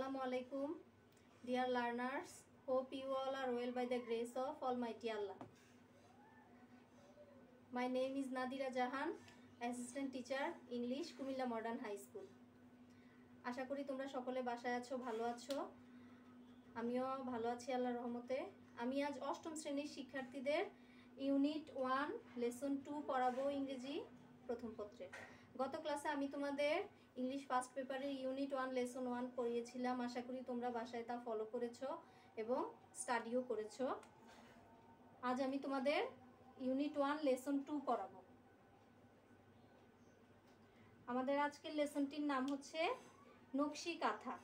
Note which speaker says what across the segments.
Speaker 1: Assalamu alaikum, dear learners. Hope you all are well by the grace of Almighty Allah. My name is Nadira Jahan, Assistant Teacher, English, Kumilla Modern High School. আশা করি তোমরা সকলে বাসায় আছো, ভালো আছো। আমিও ভালো আছি আল্লাহর রহমতে। আমি আজ অষ্টম শ্রেণীর শিক্ষার্থীদের ইউনিট 1 লেসন 2 পড়াবো ইংরেজি প্রথম পত্রে। গত ক্লাসে আমি তোমাদের ইংলিশ ফার্স্ট পেপারের ইউনিট 1 লেসন 1 পড়িয়েছিলাম। আশা করি তোমরা বাসায় তা ফলো করেছো এবং স্টাডিও করেছো। আজ আমি তোমাদের ইউনিট 1 লেসন 2 পড়াবো। আমাদের আজকের লেসনটির নাম হচ্ছে নকশি কাঁথা।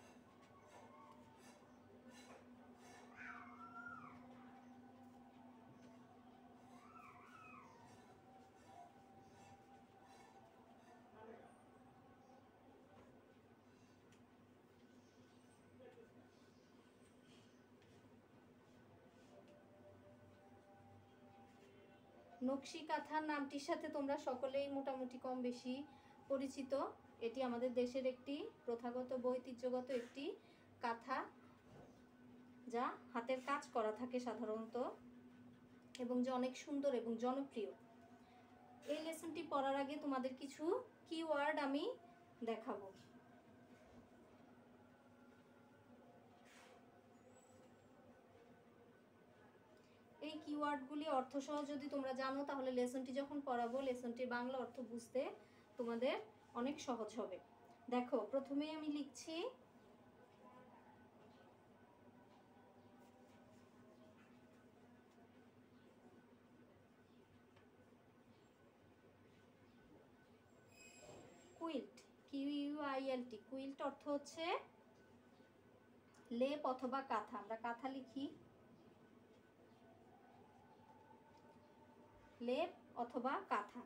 Speaker 1: নকশি কাঁথা নামটির সাথে তোমরা সকলেই মোটামুটি কম বেশি পরিচিত। এটি আমাদের দেশের একটি প্রথাগত ঐতিহ্যগত একটি কাঁথা, যা হাতের কাজ করা থাকে সাধারণত এবং যা অনেক সুন্দর এবং জনপ্রিয়। এই লেসনটি পড়ার আগে তোমাদের কিছু কিওয়ার্ড আমি দেখাবো। এই কিওয়ার্ডগুলি অর্থসহ যদি তোমরা জানো তাহলে লেসনটি যখন পড়াবো লেসনটির বাংলা অর্থ বুঝতে তোমাদের অনেক সহজ হবে। দেখো, প্রথমে আমি লিখছি কুইল্ট, কিউইউআইএলটি। কুইল্ট অর্থ হচ্ছে লেপ অথবা কাঁথা। আমরা কাঁথা লিখি, লেপ অথবা কাঁথা।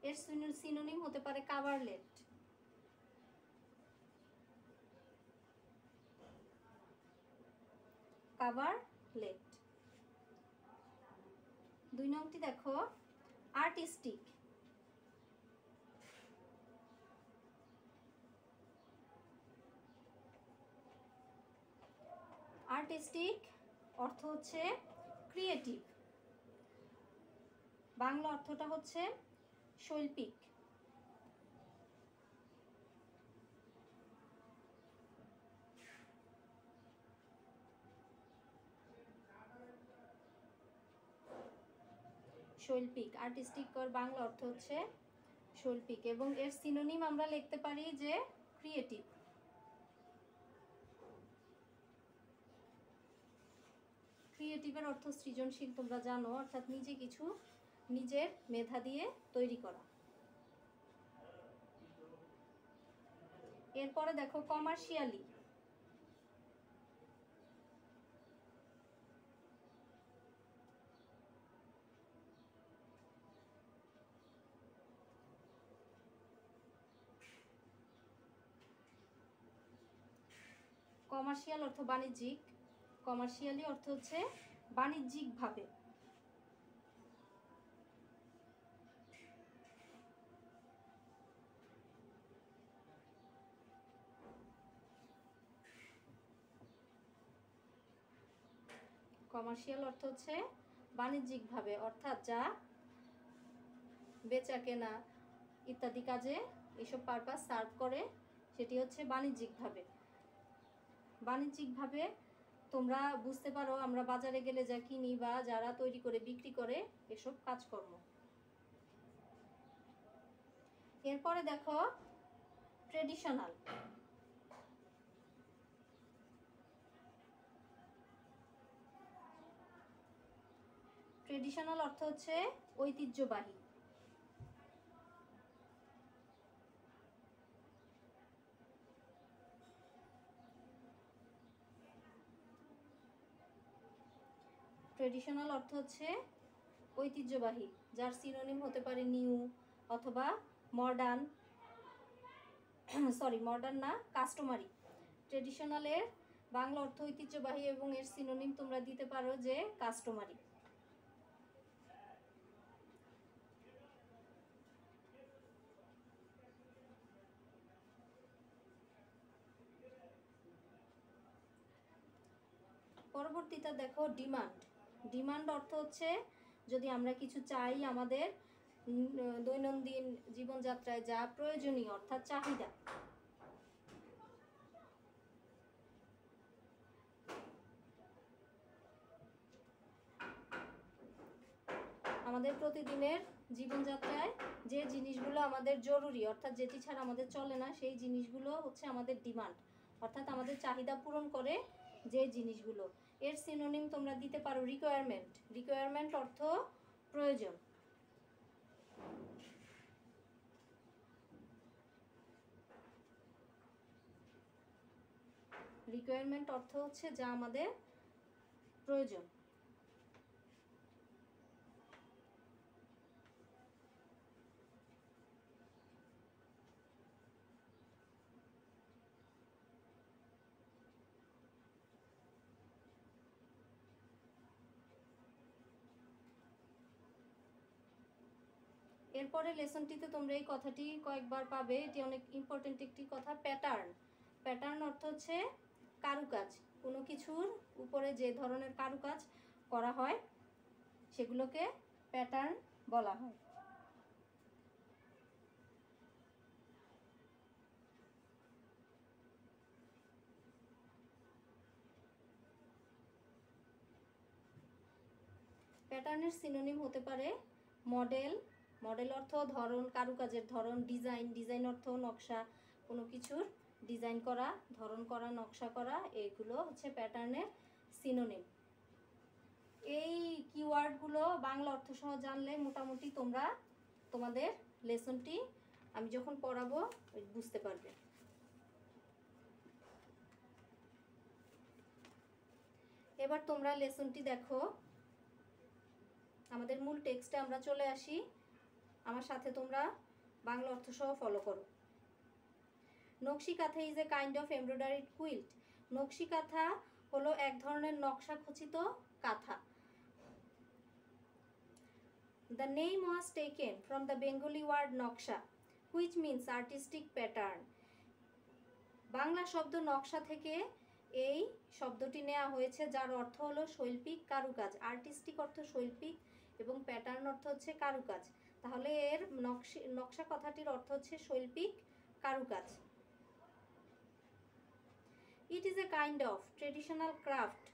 Speaker 1: এর সিনোনিম হতে পারে কাভারলেট। কাভারলেট। 2 নংটি দেখো, আর্টিস্টিক। আর্টিস্টিক অর্থ হচ্ছে ক্রিয়েটিভ। বাংলা অর্থটা হচ্ছে শৈল্পিক। শৈল্পিক, আর্টিস্টিক বাংলা অর্থ হচ্ছে শৈল্পিক এবং এর সিনোনিম আমরা লিখতে পারি যে ক্রিয়েটিভ। ক্রিয়েটিভের অর্থ সৃজনশীল, তোমরা জানো, অর্থাৎ নিজে কিছু নিজের মেধা দিয়ে তৈরি করা। এরপরে দেখো কমার্শিয়ালি। কমার্শিয়াল অর্থ বাণিজ্যিক, কমার্শিয়ালি অর্থ হচ্ছে বাণিজ্যিকভাবে। কমার্শিয়াল অর্থ হচ্ছে বাণিজ্যিকভাবে, অর্থাৎ যা বেচা কেনা ইত্যাদি কাজে এসব পারপাস সার্ভ করে, সেটি হচ্ছে বাণিজ্যিকভাবে। বাণিজ্যিকভাবে তোমরা বুঝতে পারো আমরা বাজারে গেলে যা কিনি বা যারা তৈরি করে বিক্রি করে এসব কাজকর্ম। এরপরে দেখো ট্রেডিশনাল। ট্রেডিশনাল অর্থ হচ্ছে ঐতিহ্যবাহী। ট্রেডিশনাল অর্থ হচ্ছে ঐতিহ্যবাহী, যার সিনোনিম হতে পারে নিউ অথবা মডার্ন, মডার্ন না, কাস্টমারি। ট্রেডিশনালের বাংলা অর্থ ঐতিহ্যবাহী এবং এর সিনোনিম তোমরা দিতে পারো যে কাস্টমারি। পরবর্তীটা দেখো ডিমান্ড। ডিমান্ড অর্থ হচ্ছে যদি আমরা কিছু চাই, আমাদের দৈনন্দিন জীবনযাত্রায় যা প্রয়োজনীয় অর্থাৎ চাহিদা। আমাদের প্রতিদিনের জীবনযাত্রায় যে জিনিসগুলো আমাদের জরুরি অর্থাৎ যেটি ছাড়া আমাদের চলে না, সেই জিনিসগুলো হচ্ছে আমাদের ডিমান্ড, অর্থাৎ আমাদের চাহিদা পূরণ করে যে জিনিসগুলো। এর সিনোনিম তোমরা দিতে পারো রিকোয়ারমেন্ট। রিকোয়ারমেন্ট অর্থ প্রয়োজন। রিকোয়ারমেন্ট অর্থ হচ্ছে যা আমাদের প্রয়োজন। এরপরে লেসনটিতে তোমরা এই কথাটি কয়েকবার পাবে, এটি অনেক ইম্পর্টেন্ট একটি কথা। প্যাটার্ন। প্যাটার্ন অর্থ হচ্ছে কারুকাজ। কোনো কিছুর উপরে যে ধরনের কারুকাজ করা হয় সেগুলোকে প্যাটার্ন বলা হয়। প্যাটার্নের সিনোনিম হতে পারে মডেল। মডেল অর্থ ধরন, কারুকাজের ধরন। ডিজাইন। ডিজাইন অর্থ নকশা, কোনো কিছুর ডিজাইন করা, ধরন করা, নকশা করা, এইগুলো হচ্ছে প্যাটার্নের সিনোনিম। এই কিওয়ার্ডগুলো বাংলা অর্থ সহ জানলে মোটামুটি তোমরা তোমাদের লেসনটি আমি যখন পড়াবো বুঝতে পারবে। এবার তোমরা লেসনটি দেখো। আমাদের মূল টেক্সটে আমরা চলে আসি। আমার সাথে তোমরা বাংলা অর্থ সহ ফলো করো। নকশি কাঁথা is a kind of embroidered quilt. নকশি কাঁথা হলো এক ধরনের নকশা খচিত কাঁথা। The name was taken from the Bengali word নকশা, which means artistic pattern. Bangla শব্দ নকশা থেকে এই শব্দটি নেওয়া হয়েছে, যার অর্থ হলো শৈল্পিক কারুকাজ। আর্টিস্টিক অর্থ শৈল্পিক এবং প্যাটার্ন অর্থ হচ্ছে কারুকাজ। তাহলে এর নকশা কথাটির অর্থ হচ্ছে শৈল্পিক কারুকাজ। It is a kind of traditional craft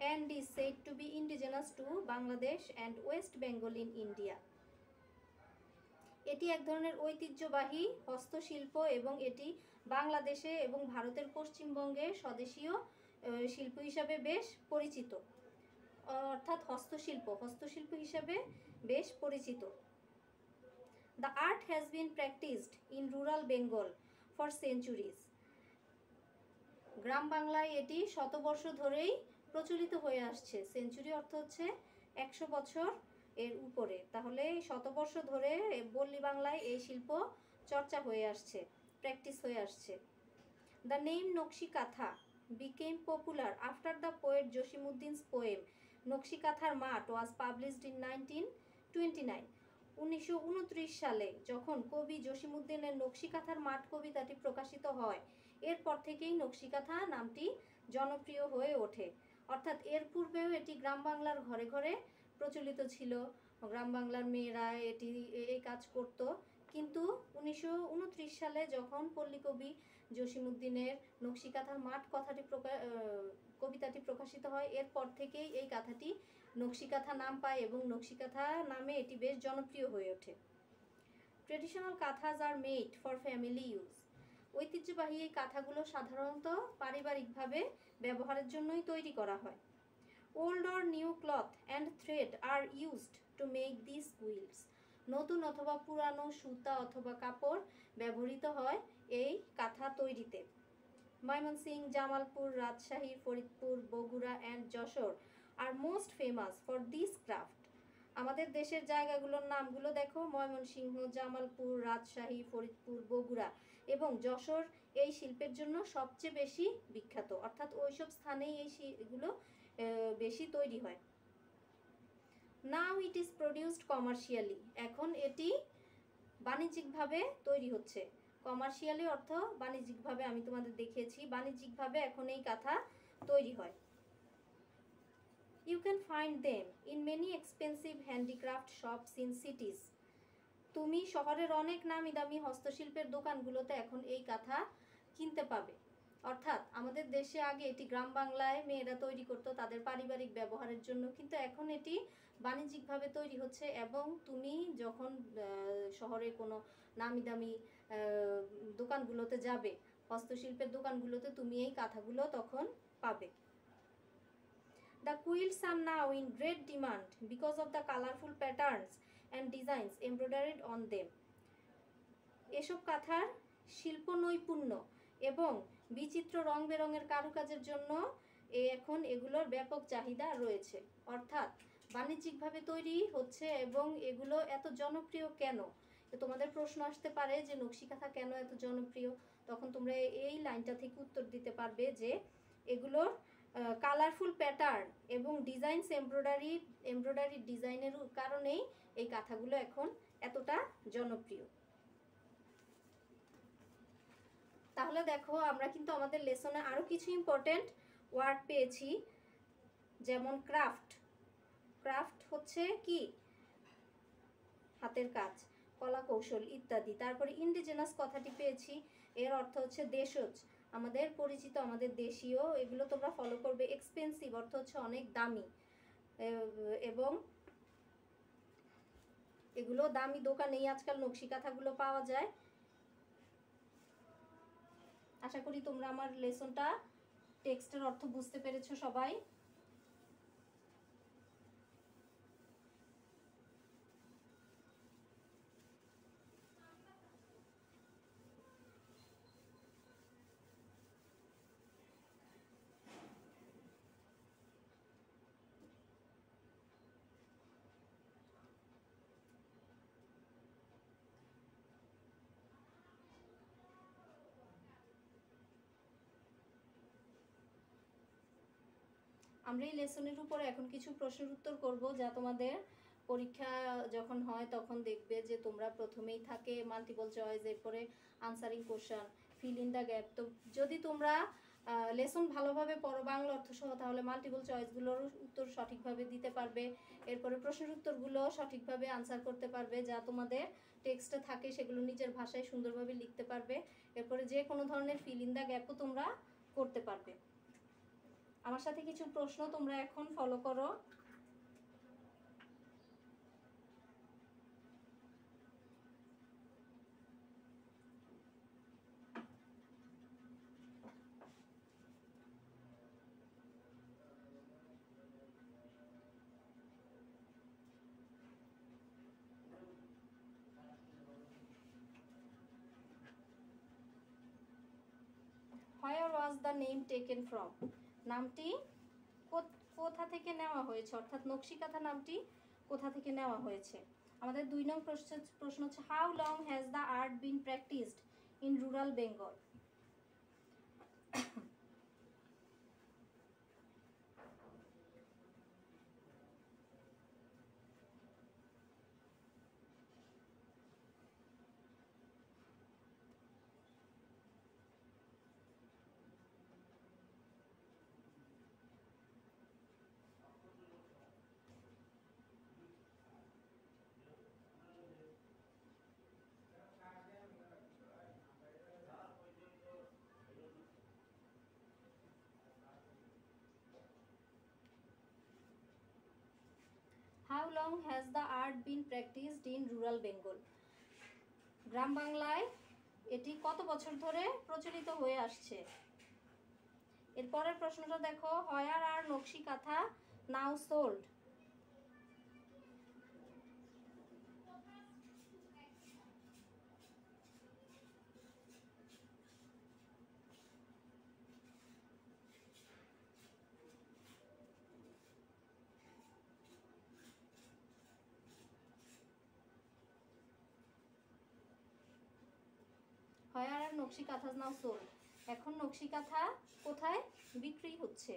Speaker 1: and is said to be indigenous to Bangladesh and West Bengal in India. এটি এক ধরনের ঐতিহ্যবাহী হস্তশিল্প এবং এটি বাংলাদেশে এবং ভারতের পশ্চিমবঙ্গে স্বদেশীয় শিল্প হিসাবে বেশ পরিচিত, অর্থাৎ হস্তশিল্প হিসাবে বেশ পরিচিত। The art has been practiced in rural Bengal for centuries. গ্রাম বাংলায় এটি শতবর্ষ ধরেই প্রচলিত হয়ে আসছে। সেঞ্চুরি অর্থ হচ্ছে 100 বছর এর উপরে। তাহলে শতবর্ষ ধরে পল্লী বাংলায় এই শিল্প চর্চা হয়ে আসছে, প্র্যাকটিস হয়ে আসছে। দ্য নেম নকশি কাঁথা became popular after the poet জসিমউদ্দিন's poem নকশি কাঁথার মাঠ was published in 1929. 1929 সালে যখন কবি জসিমউদ্দিনের নকশি কাঁথার মাঠ কবিতাটি প্রকাশিত হয়, এরপর থেকেই নকশি কাঁথা নামটি জনপ্রিয় হয়ে ওঠে। অর্থাৎ এর পূর্বেও এটি গ্রাম বাংলার ঘরে ঘরে প্রচলিত ছিল, গ্রাম বাংলার মেয়েরা এই কাজ করত। কিন্তু 1929 সালে যখন পল্লীকবি জসিমউদ্দিনের নকশি কাঁথার মাঠ কবিতাটি প্রকাশিত হয়, এরপর থেকেই এই কাঁথাটি নকশি কাঁথা নাম পায় এবং নকশি কাঁথা নামে এটি বেশ জনপ্রিয় হয়ে ওঠে। Traditional kanthas are made for family use. ঐতিহ্যবাহী এই কাঁথাগুলো সাধারণত পারিবারিকভাবে ব্যবহারের জন্যই তৈরি করা হয়। Old or new cloth and thread are used to make this quilts. নতুন অথবা পুরানো সুতা অথবা কাপড় ব্যবহৃত হয় এই কাঁথা তৈরিতে। ময়মনসিংহ, জামালপুর, রাজশাহী, ফরিদপুর, বগুড়া অ্যান্ড যশোর আর most famous for this craft. আমাদের দেশের জায়গাগুলোর নামগুলো দেখো, ময়মনসিংহ, জামালপুর, রাজশাহী, ফরিদপুর, বগুড়া এবং যশোর এই শিল্পের জন্য সবচেয়ে বেশি বিখ্যাত, অর্থাৎ ওইসব স্থানেই এইগুলো বেশি তৈরি হয়। নাও ইট ইজ প্রডিউসড কমার্শিয়ালি। এখন এটি বাণিজ্যিকভাবে তৈরি হচ্ছে। কমার্শিয়ালি অর্থ বাণিজ্যিকভাবে, আমি তোমাদের দেখিয়েছি বাণিজ্যিকভাবে এখন এই কাঁথা তৈরি হয়। You can find them in many expensive handicraft shops in cities. তুমি শহরের অনেক নামি দামি হস্তশিল্পের দোকানগুলোতে এখন এই কাঁথা কিনতে পাবে। অর্থাৎ আমাদের দেশে আগে এটি গ্রাম বাংলায় মেয়েরা তৈরি করতো তাদের পারিবারিক ব্যবহারের জন্য, কিন্তু এখন এটি বাণিজ্যিকভাবে তৈরি হচ্ছে এবং তুমি যখন শহরে কোনো নামি দামি দোকানগুলোতে যাবে, হস্তশিল্পের দোকানগুলোতে তুমি এই কাঁথাগুলো তখন পাবে। The quilts are now in great demand because of the colorful patterns and designs embroidered on them. এসব কাঁথার শিল্প নৈপুণ্য এবং বিচিত্র রং বেরঙের কারুকাজের জন্য এখন এগুলোর ব্যাপক চাহিদা রয়েছে। অর্থাৎ বাণিজ্যিকভাবে তৈরি হচ্ছে এবং এগুলো এত জনপ্রিয় কেন? তোমাদের প্রশ্ন আসতে পারে যে নকশি কাঁথা কেন এত জনপ্রিয়, তখন তোমরা এই লাইনটা থেকে উত্তর দিতে পারবে যে এগুলোর কালারফুল প্যাটার্ন এবং ডিজাইনস এমব্রয়ডারি ডিজাইনের কারণেই এই কাঁথাগুলো এখন এতটা জনপ্রিয়। তাহলে দেখো আমরা কিন্তু আমাদের লেসনে আরও কিছু ইম্পর্টেন্ট ওয়ার্ড পেয়েছি, যেমন ক্রাফট। ক্রাফট হচ্ছে কি? হাতের কাজ, কলা কৌশল ইত্যাদি। তারপরে ইন্ডিজেনাস কথাটি পেয়েছি, এর অর্থ হচ্ছে দেশজ, আমাদের পরিচিত, আমাদের দেশীয়, এগুলো তোমরা ফলো করবে। এক্সপেন্সিভ অর্থ হচ্ছে অনেক দামি, এবং এগুলো দামি দোকানেই আজকাল নকশি কাঁথাগুলো পাওয়া যায়। আশা করি তোমরা আমার লেসনটা টেক্সটের অর্থ বুঝতে পেরেছো সবাই। আমরা এই লেসনের উপরে এখন কিছু প্রশ্নের উত্তর করব, যা তোমাদের পরীক্ষা যখন হয় তখন দেখবে যে তোমরা প্রথমেই থাকে মাল্টিপল চয়েস, এরপরে answering question, fill in the gap. তো যদি তোমরা লেসন ভালোভাবে পড়ো বাংলা অর্থ সহ, তাহলে মাল্টিপল চয়েসগুলোর উত্তর সঠিকভাবে দিতে পারবে। এরপরে প্রশ্নের উত্তরগুলো সঠিকভাবে আনসার করতে পারবে, যা তোমাদের টেক্সটে থাকে সেগুলো নিজের ভাষায় সুন্দরভাবে লিখতে পারবে। এরপরে যে কোনো ধরনের ফিল ইন দ্য গ্যাপও তোমরা করতে পারবে। আমার সাথে কিছু প্রশ্ন তোমরা এখন ফলো করো। Where was the name taken from? নামটি কোথা থেকে নেওয়া হয়েছে, অর্থাৎ নকশি কাঁথা নামটি কোথা থেকে নেওয়া হয়েছে? আমাদের 2 নং প্রশ্ন হচ্ছে how long has the art bin practised in rural Bengal? How long has the art been practiced in rural Bengal? গ্রাম বাংলায় এটি কত বছর ধরে প্রচলিত হয়ে আসছে? এরপরের প্রশ্নটা দেখো, where are নকশি কাঁথা now sold? Where are নকশি কাঁথা now sold? এখন নকশি কাঁথা কোথায় বিক্রি হচ্ছে?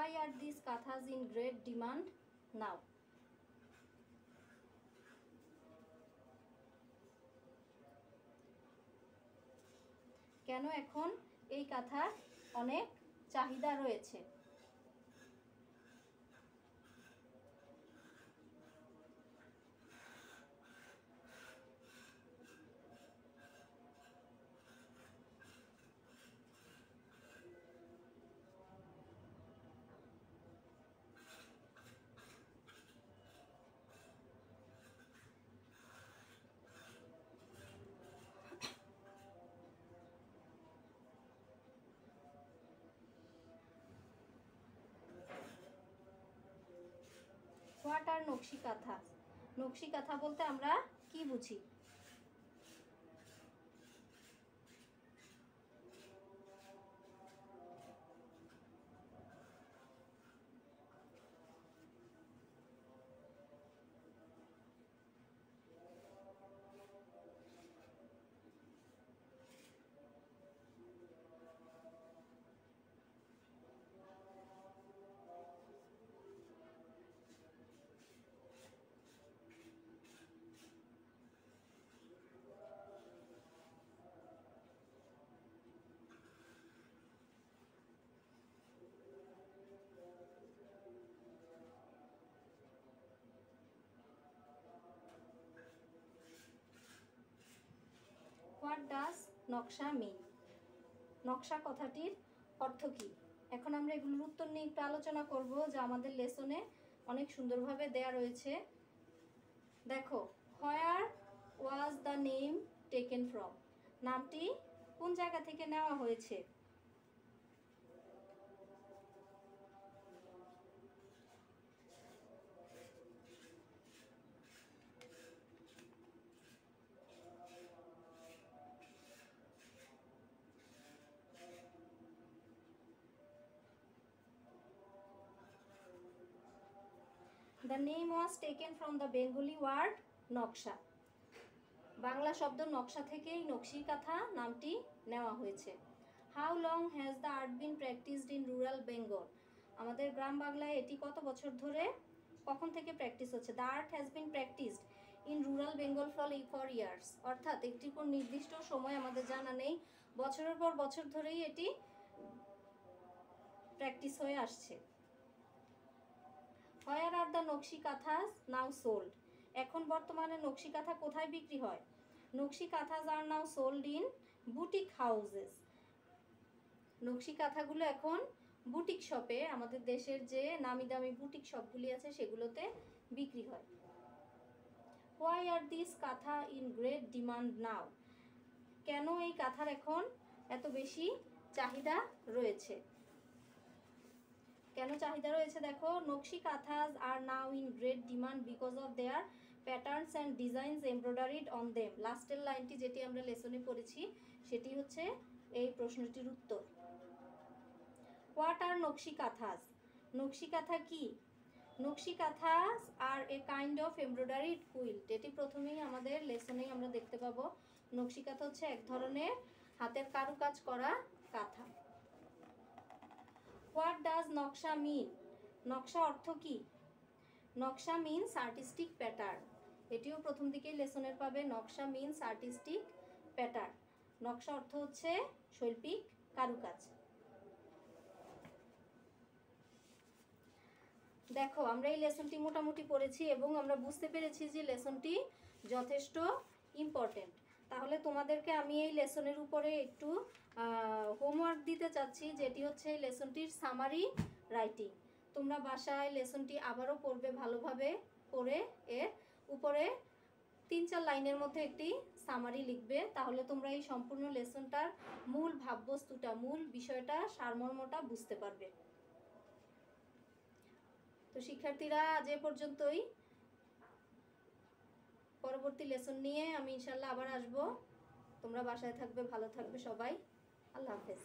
Speaker 1: Why are these kathas in great demand now? কেন এখন এই কাঁথার অনেক চাহিদা রয়েছে? হোয়াট আর নকশি কাঁথা? নকশি কাঁথা বলতে আমরা কি বুঝি? হোয়াট ডাজ নকশা মিন? নকশা কথাটির অর্থ কি? এখন আমরা এগুলোর উত্তর নিয়ে একটু আলোচনা করব, যা আমাদের লেসনে অনেক সুন্দরভাবে দেয়া রয়েছে। দেখো, where was the name taken from? নামটি কোন জায়গা থেকে নেওয়া হয়েছে? The name was taken from the Bengali word নকশা। বাংলা শব্দ নকশা থেকেই নকশি কাঁথা নামটি নেওয়া হয়েছে। How long has the art been practiced in rural Bengal? আমাদের গ্রাম বাংলায় এটি কত বছর ধরে কখন থেকে প্র্যাকটিস হচ্ছে? The art has been practiced in rural Bengal for years। অর্থাৎ একটি কোন নির্দিষ্ট সময় আমাদের জানা নেই, বছরের পর বছর ধরেই এটি প্র্যাকটিস হয়ে আসছে। Where are the নকশি কাঁথাস now sold? এখন বর্তমানে নকশি কাঁথা কোথায় বিক্রি হয়? নকশি kanthas are now sold in boutique houses. নকশি কাঁথাগুলো এখন বুটিক শপে, আমাদের দেশের যে নামি দামি বুটিক শপগুলি আছে সেগুলোতে বিক্রি হয়। Why are these কাঁথা ইন গ্রেট ডিমান্ড নাও? কেন এই কাঁথার এখন এত বেশি চাহিদা রয়েছে? কেন চাহিদা রয়েছে? দেখো, nakshi kanthas are now in great demand because of their patterns and designs embroidered on them. লাস্টের লাইনটি যেটি আমরা লেসনে পড়েছি সেটি হচ্ছে এই প্রশ্নটির উত্তর। হোয়াট আর নকশি কাঁথাস? নকশি কাঁথা কি? Nakshi kanthas are a kind of embroidered quilt. এটি প্রথমেই আমাদের লেসনেই আমরা দেখতে পাবো। নকশি কাঁথা হচ্ছে এক ধরনের হাতের কারুকাজ করা কাঁথা। হোয়াট ডাজ নকশা মিন? নকশা অর্থ কি? নকশা মিনস আর্টিস্টিক প্যাটার্ন। এটিও প্রথম দিকেই লেসনের পাবে। নকশা মিনস আর্টিস্টিক প্যাটার্ন। নকশা অর্থ হচ্ছে শৈল্পিক কারুকাজ। দেখো, আমরা এই লেসনটি মোটামুটি পড়েছি এবং আমরা বুঝতে পেরেছি যে লেসনটি যথেষ্ট ইম্পর্টেন্ট। তাহলে তোমাদেরকে আমি এই লেসনের উপরে একটু হোমওয়ার্ক দিতে চাচ্ছি, যেটি হচ্ছে এই লেসনটির সামারি রাইটিং। তোমরা বাসায় লেসনটি আবারও পড়বে, ভালোভাবে পড়ে এর উপরে 3-4 লাইনের মধ্যে একটি সামারি লিখবে। তাহলে তোমরা এই সম্পূর্ণ লেসনটার মূল ভাববস্তুটা, মূল বিষয়টা, সারমর্মটা বুঝতে পারবে। তো শিক্ষার্থীরা, আজ এ পর্যন্তই। পরবর্তী লেসন নিয়ে আমি ইনশাল্লাহ আবার আসবো। তোমরা বাসায় থাকবে, ভালো থাকবে সবাই। আল্লাহ হাফেজ।